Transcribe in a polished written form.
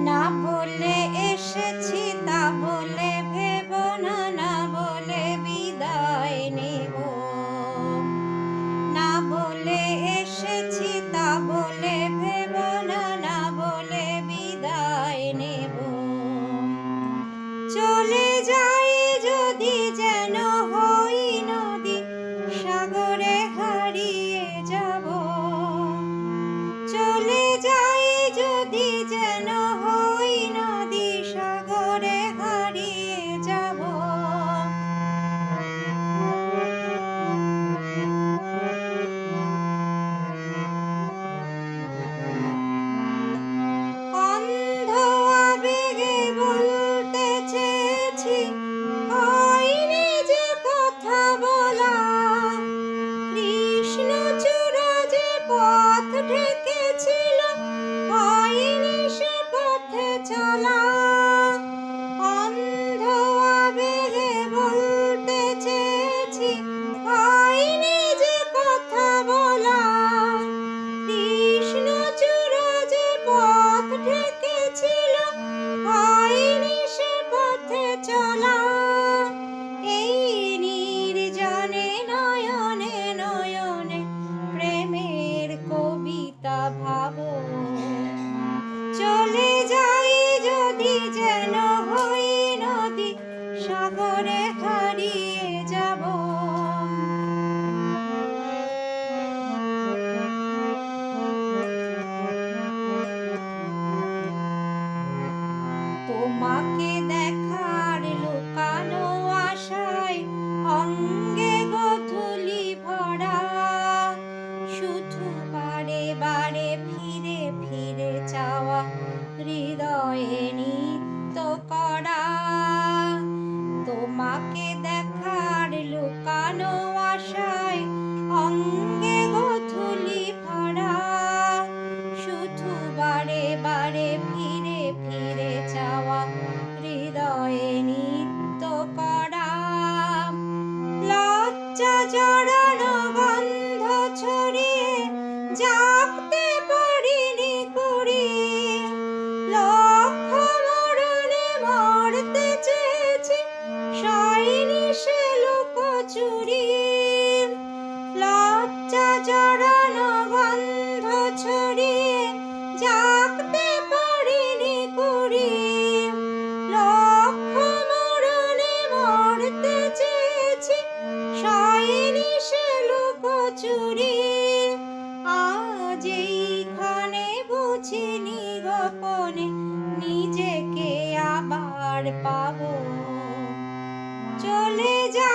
না বলে এসেছি তা বলে ভেবো না, না বলে বিদায় নেব। না বলে এসেছি তা বলে ভেবো না, না বলে বিদায় নেব। চলে যাই যদি যেন হই নদী, সাগরে হারিয়ে যাব। চলে যাই যদি যেন হই নদী, সাগরে হারিয়ে যাব। অন্ধ আবেগে বলতে চেয়েছি, হয়নি যে কথা বলা। কৃষ্ণচূড়া যে পথ ঢেকেছিল, হয়নি সে পথে চলা। অন্ধ আবেগে বলতে চেয়েছি, হয়নি যে কথা বলা। কৃষ্ণচূড়া যে পথ ঢেকেছিল, হয়নি সে পথে চলা। এই নির্জনে নয়নে নয়নে প্রেমের কবিতা ভাবো। চলে যাই যদি যেন হই নদী, সাগরে হারিয়ে যাব। তোমাকে দেখার লুকানো আশায় অঙ্গে গোধূলি ভরা। শুধু বারে বারে ফিরে ফিরে চাওয়া, হৃদয়ে নিত্য করা। তোমাকে দেখার লুকানো আশায় অঙ্গে গোধূলি ভরা। শুধু বারে বারে ফিরে ফিরে চাওয়া, হৃদয়ে নিত্য করা। লজ্জা জড়ানো গন্ধ ছড়িয়ে জাগতে পারিনি কুড়িয়ে। লক্ষ মরণে মরতে চেয়েছি, সয়নি সে লুকোচুরি। লজ্জা জড়ানো গন্ধ ছড়িয়ে জাগতে পারিনি কুড়িয়ে। লক্ষ মরণে মরতে চেয়েছি, সয়নি সে লুকোচুরি। আজ এইখানে বুঝিনি গোপনে নিজেকে আবার পাবো। চলে যা